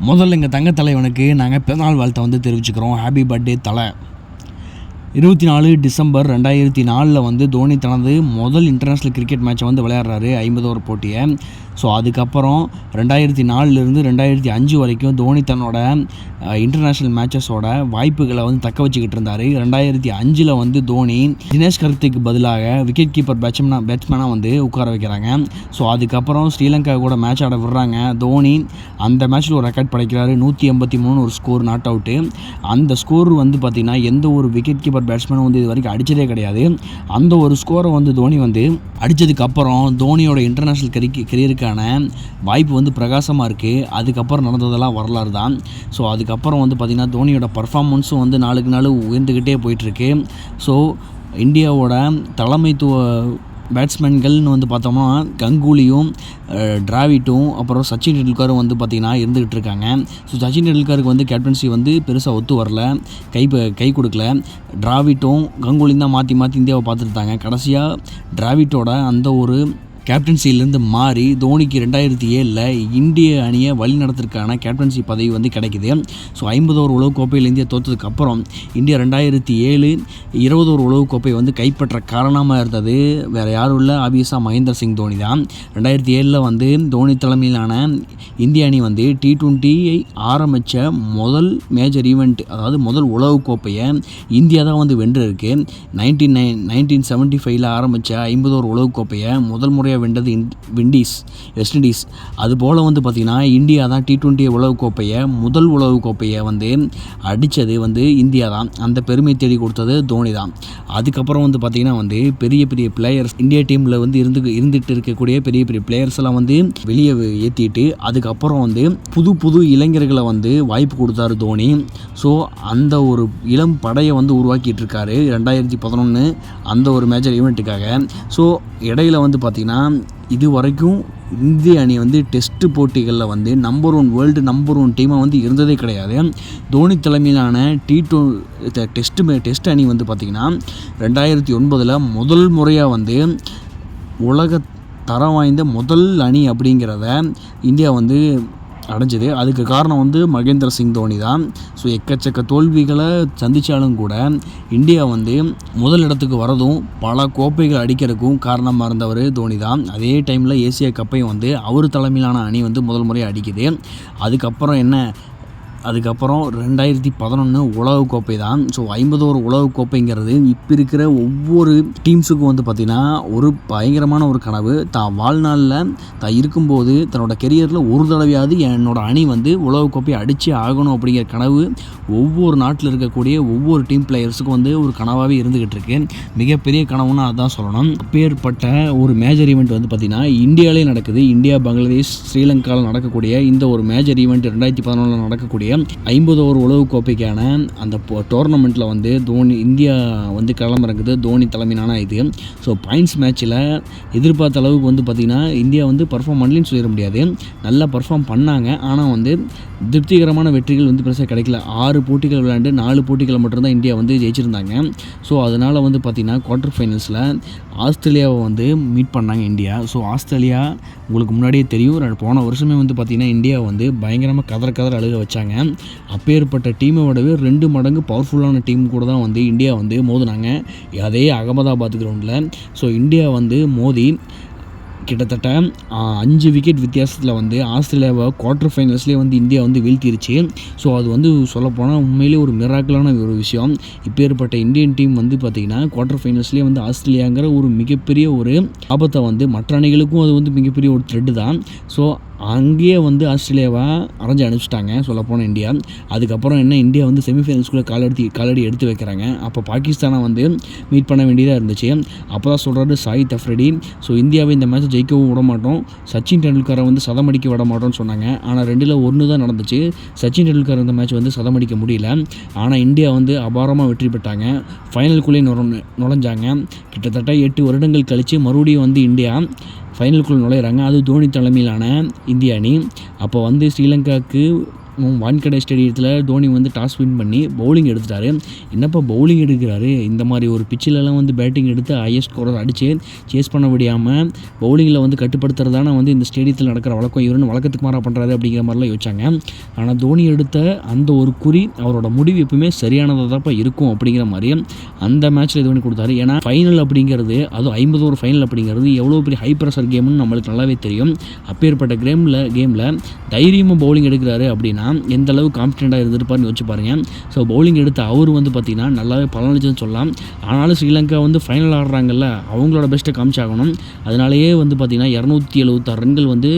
முதல்ல எங்கள் தங்க தலைவனுக்கு நாங்கள் பிறந்தநாள் வாழ்த்தை வந்து தெரிவிச்சுக்கிறோம். ஹாப்பி பர்த்டே தலை. 24 டிசம்பர் 2004 வந்து தோனி தனது முதல் இன்டர்நேஷ்னல் கிரிக்கெட் மேட்சை வந்து விளையாடுறாரு, 50 ஓவர் போட்டியை. ஸோ அதுக்கப்புறம் 2004லேருந்து 2005 வரைக்கும் தோனி தன்னோட இன்டர்நேஷ்னல் மேட்சஸோட வாய்ப்புகளை வந்து தக்க வச்சுக்கிட்டு இருந்தார். 2005 வந்து தோனி தினேஷ் கார்த்திக்கு பதிலாக விக்கெட் கீப்பர் பேட்ஸ்மேனாக வந்து உட்கார வைக்கிறாங்க. ஸோ அதுக்கப்புறம் ஸ்ரீலங்கா கூட மேட்ச் ஆட விடுறாங்க. தோனி அந்த மேட்ச்சில் ஒரு ரெக்கார்ட் படைக்கிறாரு, 183 ஒரு ஸ்கோர், நாட் அவுட்டு. அந்த ஸ்கோர் வந்து பார்த்திங்கன்னா எந்த ஒரு விக்கெட் கீப்பர் பேட்ஸ்மேனும் வந்து இது வரைக்கும் அடித்ததே கிடையாது. அந்த ஒரு ஸ்கோரை வந்து தோனி வந்து அடித்ததுக்கப்புறம் தோனியோட இன்டர்நேஷ்னல் கெரியருக்கான வாய்ப்பு வந்து பிரகாசமாக இருக்குது. அதுக்கப்புறம் நடந்ததெல்லாம் வரலாறு தான். ஸோ அதுக்கப்புறம் வந்து பார்த்திங்கன்னா தோனியோட பர்ஃபார்மன்ஸும் வந்து நாளுக்கு நாள் உயர்ந்துக்கிட்டே போயிட்டுருக்கு. ஸோ இந்தியாவோட தலைமைத்துவ பேட்ஸ்மேன்கள்னு வந்து பார்த்தோம்னா கங்குலியும் டிராவிட்டும் அப்புறம் சச்சின் டெண்டுல்கரும் வந்து பார்த்திங்கன்னா இருந்துக்கிட்டு இருக்காங்க. ஸோ சச்சின் டெண்டுல்கருக்கு வந்து கேப்டன்சி வந்து பெருசாக ஒத்து வரல, கை கொடுக்கல. டிராவிட்டும் கங்குலியும் தான் மாற்றி இந்தியாவை பார்த்துருந்தாங்க. கடைசியாக டிராவிட்டோட அந்த ஒரு கேப்டன்சியிலேருந்து மாறி தோனிக்கு 2007 இந்திய அணியை வழி நடத்துறதுக்கான கேப்டன்சி பதவி வந்து கிடைக்குது. ஸோ 50 ஓவர் உலகக்கோப்பையில் இந்தியா தோற்றதுக்கப்புறம் இந்தியா 2007 20 ஓவர் உலகக்கோப்பை வந்து கைப்பற்ற காரணமாக இருந்தது வேறு யாரும் இல்லை, ஆபியஸாக மகேந்திர சிங் தோனி தான். 2007 வந்து தோனி தலைமையிலான இந்திய அணி வந்து T20 ஆரம்பித்த முதல் மேஜர் ஈவெண்ட், அதாவது முதல் உலகக்கோப்பையை இந்தியா தான் வந்து வென்றிருக்கு. 1975 ஆரம்பித்த 50 ஓவர் உலகக்கோப்பையை முதல் முறையாக வென்றது வெஸ்ட் இண்டீஸ். அதுபோல் வந்து பார்த்திங்கன்னா இந்தியா தான் T20 உலகக்கோப்பையை முதல் உலகக்கோப்பையை வந்து அடித்தது வந்து இந்தியா தான். அந்த பெருமை தேடி கொடுத்தது தோனி தான். அதுக்கப்புறம் வந்து பார்த்திங்கன்னா வந்து பெரிய பிளேயர்ஸ் இந்தியா டீமில் வந்து இருந்துகிட்டு இருக்கக்கூடிய பெரிய பிளேயர்ஸ் எல்லாம் வந்து வெளியே ஏற்றிட்டு அதுக்கப்புறம் வந்து புது இளைஞர்களை வந்து வாய்ப்பு கொடுத்தாரு தோனி. ஸோ அந்த ஒரு இளம் படையை வந்து உருவாக்கிட்டு இருக்காரு 2011 அந்த ஒரு மேஜர் ஈவெண்ட்டுக்காக. ஸோ இடையில வந்து பார்த்திங்கன்னா இது வரைக்கும் இந்திய அணி வந்து டெஸ்ட் போட்டிகளில் வந்து வேர்ல்டு நம்பர் 1 டீமாக வந்து இருந்ததே கிடையாது. தோனி தலைமையிலான டெஸ்ட் அணி வந்து பார்த்திங்கன்னா 2009 முதல் முறையாக வந்து உலக தரம் வாய்ந்த முதல் அணி அப்படிங்கிறத இந்தியா வந்து அடைஞ்சது. அதுக்கு காரணம் வந்து மகேந்திர சிங் தோனி தான். ஸோ எக்கச்சக்க தோல்விகளை சந்தித்தாலும் கூட இந்தியா வந்து முதல் இடத்துக்கு வரதும் பல கோப்பைகள் அடிக்கிறதுக்கும் காரணமாக இருந்தவர் தோனி தான். அதே டைமில் ஏசியா கப்பையும் வந்து அவர் தலைமையிலான அணி வந்து முதல் முறையாக அடிக்குது. அதுக்கப்புறம் 2011 உலகக்கோப்பை தான். ஸோ 50 ஓவர் உலகக்கோப்பைங்கிறது இப்போ இருக்கிற ஒவ்வொரு டீம்ஸுக்கும் வந்து பார்த்திங்கன்னா ஒரு பயங்கரமான ஒரு கனவு. தான் வாழ்நாளில் தான் இருக்கும்போது தன்னோட கெரியரில் ஒரு தடவையாவது என்னோட அணி வந்து உலகக்கோப்பை அடித்து ஆகணும் அப்படிங்கிற கனவு ஒவ்வொரு நாட்டில் இருக்கக்கூடிய ஒவ்வொரு டீம் பிளேயர்ஸுக்கும் வந்து ஒரு கனவாகவே இருந்துக்கிட்டு இருக்கு. மிகப்பெரிய கனவுன்னு அதான் சொல்லணும். அப்பேற்பட்ட ஒரு மேஜர் ஈவெண்ட் வந்து பார்த்திங்கன்னா இந்தியாவிலே நடக்குது. இந்தியா, பங்களாதேஷ், ஸ்ரீலங்காவில் நடக்கக்கூடிய இந்த ஒரு மேஜர் ஈவெண்ட் 2011 நடக்கக்கூடிய 50 ஓவர் உலகக்கோப்பைக்கான அந்த டோர்னமெண்ட்டில் வந்து இந்தியா வந்து களமிறங்குது தோனி தலைமையிலான இது. ஸோ பாயிண்ட்ஸ் மேட்ச்சில் எதிர்பார்த்த அளவுக்கு வந்து பார்த்திங்கன்னா இந்தியா வந்து பர்ஃபார்ம் பண்ணலன்னு சொல்லிட முடியாது. நல்லா பர்ஃபார்ம் பண்ணாங்க. ஆனால் வந்து திருப்திகரமான வெற்றிகள் வந்து பெருசாக கிடைக்கல. 6 போட்டிகள் விளையாண்டு 4 போட்டிகளை மட்டும்தான் இந்தியா வந்து ஜெயிச்சிருந்தாங்க. ஸோ அதனால் வந்து பார்த்திங்கன்னா குவார்ட்டர் ஃபைனல்ஸில் ஆஸ்திரேலியாவை வந்து மீட் பண்ணாங்க இந்தியா. ஸோ ஆஸ்திரேலியா உங்களுக்கு முன்னாடியே தெரியும், போன வருஷமே வந்து பார்த்திங்கன்னா இந்தியா வந்து பயங்கரமாக கதற அழுக வச்சாங்க. அப்பேற்பட்ட டீமை விடவே 2 மடங்கு பவர்ஃபுல்லான டீம் கூட தான் வந்து இந்தியா வந்து மோதினாங்க அதே அகமதாபாத் கிரவுண்டில். ஸோ இந்தியா வந்து மோதி கிட்டத்தட்ட 5 விக்கெட் வித்தியாசத்தில் வந்து ஆஸ்திரேலியாவை குவார்ட்டர் ஃபைனல்ஸ்லேயே வந்து இந்தியா வந்து வீழ்த்திருச்சு. ஸோ அது வந்து சொல்லப்போனால் உண்மையிலே ஒரு மிராக்கிளான ஒரு விஷயம். இப்பேற்பட்ட இந்தியன் டீம் வந்து பார்த்திங்கன்னா குவார்ட்டர் ஃபைனல்ஸ்லேயே வந்து ஆஸ்திரேலியாங்கிற ஒரு மிகப்பெரிய ஒரு ஆபத்தை வந்து மற்ற அணிகளுக்கும் அது வந்து மிகப்பெரிய ஒரு த்ரெட்டு தான். ஸோ அங்கேயே வந்து ஆஸ்திரேலியாவை அரைஞ்சு அனுப்பிச்சிட்டாங்க சொல்லப்போனால் இந்தியா. அதுக்கப்புறம் இந்தியா வந்து செமிஃபைனல்ஸ்குள்ளே காலடி எடுத்து வைக்கிறாங்க. அப்போ பாகிஸ்தானை வந்து மீட் பண்ண வேண்டியதாக இருந்துச்சு. அப்போ தான் சொல்கிறாரு சாயித் அஃப்ரிடி, ஸோ இந்தியாவை இந்த மேட்ச்சை ஜெயிக்கவும் விட மாட்டோம், சச்சின் டெண்டுல்கரை வந்து சதமடிக்க விட மாட்டோம்னு சொன்னாங்க. ஆனால் 2ல் 1 தான் நடந்துச்சு. சச்சின் டெண்டுல்கர் இந்த மேட்ச் வந்து சதமடிக்க முடியல. ஆனால் இந்தியா வந்து அபாரமாக வெற்றி பெற்றாங்க. ஃபைனலுக்குள்ளே நுழைஞ்சாங்க. கிட்டத்தட்ட 8 வருடங்கள் கழித்து மறுபடியும் வந்து இந்தியா ஃபைனலுக்குள்ளே நுழையிறாங்க. அது தோனி தலைமையிலான இந்திய அணி. அப்போ வந்து ஸ்ரீலங்காவுக்கு வான்கடை ஸ்டேடியத்தில் தோனி வந்து டாஸ் வின் பண்ணி பவுலிங் எடுத்துட்டாரு. என்னப்பா பவுலிங் எடுக்கிறாரு, இந்த மாதிரி ஒரு பிச்சிலெலாம் வந்து பேட்டிங் எடுத்து ஹையஸ்ட் ஸ்கோரர் அடித்து சேஸ் பண்ண முடியாமல் பவுலிங்கில் வந்து கட்டுப்படுத்துறதான வந்து இந்த ஸ்டேடியத்தில் நடக்கிற வழக்கம், இவருன்னு வழக்கத்துக்கு மாறாக பண்ணுறாரு அப்படிங்கிற மாதிரிலாம் யோசிச்சாங்க. ஆனால் தோனி எடுத்த அந்த ஒரு குறி அவரோட முடிவு எப்பவுமே சரியானதாக தான் இருக்கும் அப்படிங்கிற மாதிரி அந்த மேட்ச்சில் இது பண்ணி கொடுத்தாரு. ஏன்னா ஃபைனல் அப்படிங்கிறது, அதுவும் 50 ஓவர் ஃபைனல் அப்படிங்கிறது எவ்வளோ பெரிய ஹை ப்ரெஷர் கேம்னு நம்மளுக்கு நல்லாவே தெரியும். அப்பேற்பட்ட கேமில் தைரியமாக பவுலிங் எடுக்கிறாரு அப்படின்னா எந்த அளவு கான்ஃபிடென்ட்டாக இருந்திருப்பாருன்னு யோசிச்சு பாருங்கள். ஸோ பவுலிங் எடுத்த அவர் வந்து பார்த்திங்கன்னா நல்லாவே பலனளிச்சுன்னு சொல்லலாம். ஆனாலும் ஸ்ரீலங்கா வந்து ஃபைனல் ஆடுறாங்கல்ல, அவங்களோட பெஸ்ட்டை காமிச்சாகணும். அதனாலேயே வந்து பார்த்திங்கன்னா 276 ரன்கள் வந்து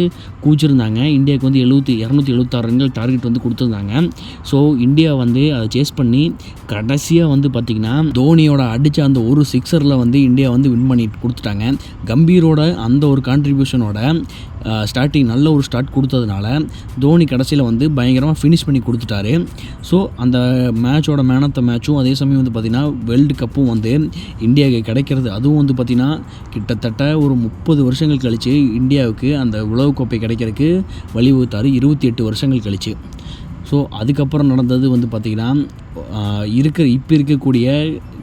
கூச்சிருந்தாங்க. இந்தியாவுக்கு வந்து 276 ரன்கள் டார்கெட் வந்து கொடுத்துருந்தாங்க. ஸோ இந்தியா வந்து அதை சேஸ் பண்ணி கடைசியாக வந்து பார்த்திங்கன்னா தோனியோட அடித்த அந்த ஒரு சிக்ஸரில் வந்து இந்தியா வந்து வின் பண்ணி கொடுத்துட்டாங்க. கம்பீரோட அந்த ஒரு கான்ட்ரிபியூஷனோட ஸ்டார்டிங் நல்ல ஒரு ஸ்டார்ட் கொடுத்ததுனால தோனி கடைசியில் வந்து பயங்கரமாக ஃபினிஷ் பண்ணி கொடுத்துட்டாரு. ஸோ அந்த மேட்சோட மேன் ஆஃப் த மேட்சும் அதே சமயம் வந்து பார்த்திங்கன்னா வேர்ல்டு கப்பும் வந்து இந்தியாவுக்கு கிடைக்கிறது, அதுவும் வந்து பார்த்திங்கன்னா கிட்டத்தட்ட ஒரு 30 வருஷங்கள் கழித்து இந்தியாவுக்கு அந்த உலகக்கோப்பை கிடைக்கிறதுக்கு வழிவகுத்தார், 28 வருஷங்கள் கழித்து. ஸோ அதுக்கப்புறம் நடந்தது வந்து பார்த்திங்கன்னா இப்போ இருக்கக்கூடிய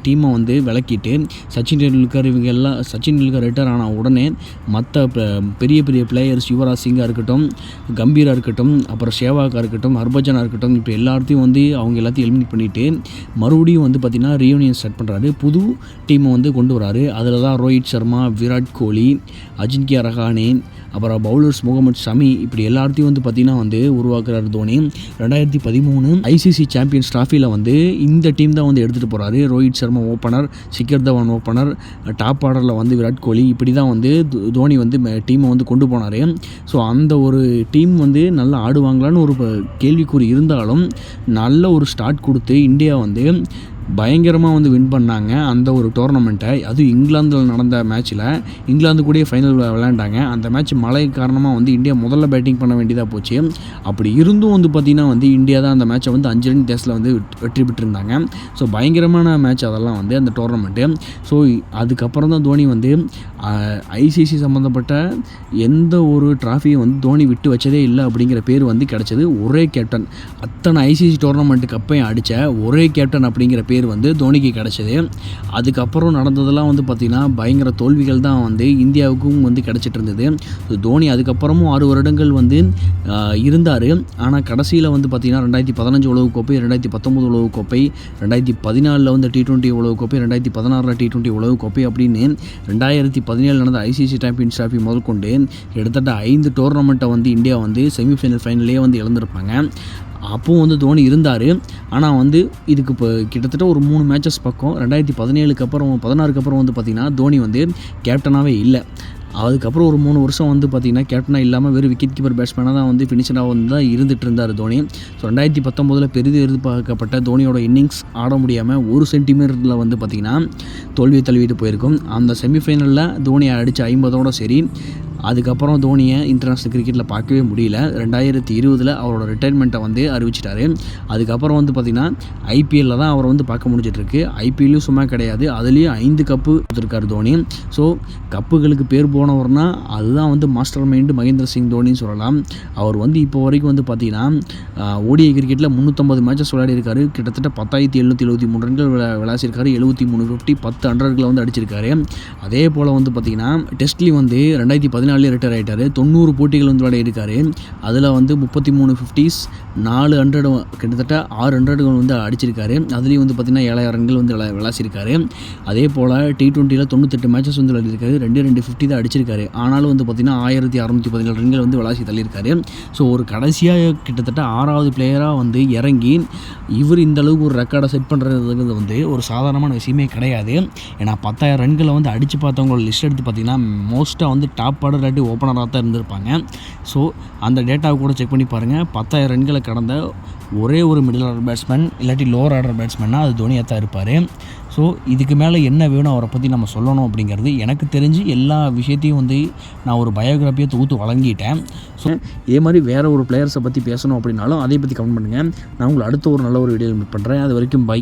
டீமை வந்து விளக்கிட்டு சச்சின் டெண்டுல்கர் ரிட்டையர் ஆன உடனே மற்ற பெரிய பெரிய பிளேயர்ஸ் யுவராஜ் சிங்காக இருக்கட்டும், கம்பீராக இருக்கட்டும், அப்புறம் சேவாக்காக இருக்கட்டும், ஹர்பஜனாக இருக்கட்டும், இப்போ எல்லாத்தையும் வந்து அவங்க எல்லாத்தையும் எலிமினேட் பண்ணிவிட்டு மறுபடியும் வந்து பார்த்திங்கன்னா ரீயூனியன் ஸ்டார்ட் பண்ணுறாரு. புது டீமை வந்து கொண்டு வராரு. அதில் தான் ரோஹித் சர்மா, விராட் கோலி, அஜின்கியா ரஹானே, அப்புறம் பவுலர்ஸ் முகமது ஷமி, இப்படி எல்லாத்தையும் வந்து பார்த்திங்கன்னா வந்து உருவாக்குறாரு தோனி. 2013 ஐசிசி சாம்பியன்ஸ் ட்ராஃபியில் வந்து இந்த டீம் தான் வந்து எடுத்துகிட்டு போகிறாரு. Rohit Sharma opener, Shikhar Dhawan opener, top ஆர்டரில் வந்து விராட் கோலி, இப்படி தான் வந்து தோனி வந்து டீமை வந்து கொண்டு போனார். ஸோ அந்த ஒரு டீம் வந்து நல்லா ஆடுவாங்களான்னு ஒரு கேள்விக்குறி இருந்தாலும் நல்ல ஒரு ஸ்டார்ட் கொடுத்து இந்தியா வந்து பயங்கரமாக வந்து வின் பண்ணாங்க அந்த ஒரு டோர்னமெண்ட்டை. அதுவும் இங்கிலாந்தில் நடந்த மேட்ச்சில் இங்கிலாந்து கூட ஃபைனல் விளையாண்டாங்க. அந்த மேட்ச் மழை காரணமாக வந்து இந்தியா முதல்ல பேட்டிங் பண்ண வேண்டியதாக போச்சு. அப்படி இருந்தும் வந்து பார்த்திங்கன்னா வந்து இந்தியா தான் அந்த மேட்சை வந்து 5 ரன் டேஸில் வந்து வெற்றி பெற்றிருந்தாங்க. ஸோ பயங்கரமான மேட்ச் அதெல்லாம் வந்து அந்த டோர்னமெண்ட்டு. ஸோ அதுக்கப்புறம் தான் தோனி வந்து ஐசிசி சம்மந்தப்பட்ட எந்த ஒரு ட்ராஃபியை வந்து தோனி விட்டு வச்சதே இல்லை அப்படிங்கிற பேர் வந்து கிடச்சது. ஒரே கேப்டன், அத்தனை ஐசிசி டோர்னமெண்ட்டு கப்பையும் அடித்த ஒரே கேப்டன் அப்படிங்கிற பேர் வந்து தோனிக்கு கிடச்சிது. அதுக்கப்புறம் நடந்ததெல்லாம் வந்து பார்த்திங்கன்னா பயங்கர தோல்விகள் தான் வந்து இந்தியாவுக்கும் வந்து கிடச்சிட்டு இருந்தது. தோனி அதுக்கப்புறமும் 6 வருடங்கள் வந்து இருந்தார். ஆனால் கடைசியில் வந்து பார்த்திங்கன்னா 2015 உலகக்கோப்பை, 2019 உலகக்கோப்பை, 2014 வந்து T20 உலகக்கோப்பை, 2016 T20 உலகக்கோப்பை அப்படின்னு 2017 நடந்த ஐசிசி சாம்பியன்ஸ் ட்ராஃபி முதல் கொண்டு கிட்டத்தட்ட 5 டோர்னமெண்ட்டை வந்து இந்தியா வந்து செமிஃபைனல் ஃபைனல்லே வந்து இழந்திருப்பாங்க. அப்போவும் வந்து தோனி இருந்தார். ஆனால் வந்து இதுக்கு இப்போ கிட்டத்தட்ட ஒரு 3 மேட்சஸ் பக்கம் 2017க்கு அப்புறம் 16க்கு அப்புறம் வந்து பார்த்திங்கன்னா தோனி வந்து கேப்டனாகவே இல்லை. அதுக்கப்புறம் ஒரு 3 வருஷம் வந்து பார்த்திங்கன்னா கேப்டனாக இல்லாமல் வெறும் விக்கெட் கீப்பர் பேட்ஸ்மேனாக தான் வந்து ஃபினிஷராக வந்து தான் இருந்துகிட்டு இருந்தார் தோனி. ஸோ 2019 பெரிதும் எதிர்பார்க்கப்பட்ட தோனியோட இன்னிங்ஸ் ஆட முடியாமல் 1 சென்டிமீட்டரில் வந்து பார்த்திங்கன்னா தோல்வியை தழுவிட்டு போயிருக்கும். அந்த செமிஃபைனலில் தோனி அடித்த 50ஓட சரி. அதுக்கப்புறம் தோனியை இன்டர்நேஷ்னல் கிரிக்கெட்டில் பார்க்கவே முடியல. 2020 அவரோட ரிட்டைர்மெண்ட்டை வந்து அறிவிச்சிட்டாரு. அதுக்கப்புறம் வந்து பார்த்திங்கன்னா ஐபிஎல்லில் தான் அவரை வந்து பார்க்க முடிஞ்சிட்ருக்கு. ஐபிஎல்லும் சும்மா கிடையாது, அதுலேயும் 5 கப்பு கொடுத்துருக்காரு தோனி. ஸோ கப்புகளுக்கு பேர் போனவர்னா அதுதான் வந்து மாஸ்டர் மைண்டு மகேந்திர சிங் தோனின்னு சொல்லலாம். அவர் வந்து இப்போ வரைக்கும் வந்து பார்த்திங்கன்னா ஓடிஐ கிரிக்கெட்டில் 350 மேட்சஸ் விளையாடிருக்காரு. கிட்டத்தட்ட 10,773 ரன்கள் விளையாசிருக்காரு. 73 50 10 100களை வந்து அடிச்சிருக்காரு. அதே போல் வந்து பார்த்திங்கன்னா டெஸ்ட்லேயும் வந்து 2014 ரிட்டையர் ஆகிட்டார். 90 போட்டிகள் வந்து விளையாடிருக்காரு. அதில் வந்து 33 50s, 400 கிட்டத்தட்ட 600கள் வந்து அடிச்சிருக்காரு. அதுலேயும் வந்து பார்த்திங்கன்னா 7000 ரன்கள் வந்து விளாசிருக்காரு. அதே போல் T20யில் 98 மேட்சஸ் வந்து விளையாடிருக்காரு. 2 50 தான் அடிச்சிருக்காரு. ஆனாலும் வந்து பார்த்திங்கன்னா 1617 ரன்கள் வந்து விளாசி தள்ளியிருக்காரு. ஸோ ஒரு கடைசியாக கிட்டத்தட்ட 6வது பிளேயராக வந்து இறங்கி இவர் இந்த அளவுக்கு ஒரு ரெக்கார்டை செட் பண்ணுறதுங்கிறது வந்து ஒரு சாதாரணமான விஷயமே கிடையாது. ஏன்னா 10,000 ரன்களை வந்து அடித்து பார்த்தவங்களோட லிஸ்ட் எடுத்து பார்த்திங்கன்னா மோஸ்ட்டாக வந்து டாப் ஆர்டர் இல்லாட்டி ஓப்பனராக தான் இருந்திருப்பாங்க. ஸோ அந்த டேட்டாவை கூட செக் பண்ணி பாருங்கள். 10,000 ரன்களை கடந்த ஒரே ஒரு மிடில் ஆர்டர் பேட்ஸ்மேன் இல்லாட்டி லோவர் ஆர்டர் பேட்ஸ்மேனாக அது தோனியாக தான் இருப்பார். ஸோ இதுக்கு மேலே என்ன வேணும் அவரை பற்றி நம்ம சொல்லணும் அப்படிங்கிறது எனக்கு தெரிஞ்சு எல்லா விஷயத்தையும் வந்து நான் ஒரு பயோகிராஃபியை தொகுத்து வழங்கிட்டேன். ஸோ இதே மாதிரி வேறு ஒரு பிளேயர்ஸை பற்றி பேசணும் அப்படின்னாலும் அதை பற்றி கமெண்ட் பண்ணுங்கள். நான் உங்களை அடுத்த ஒரு நல்ல ஒரு வீடியோ மீட் பண்ணுறேன். அது வரைக்கும் பை.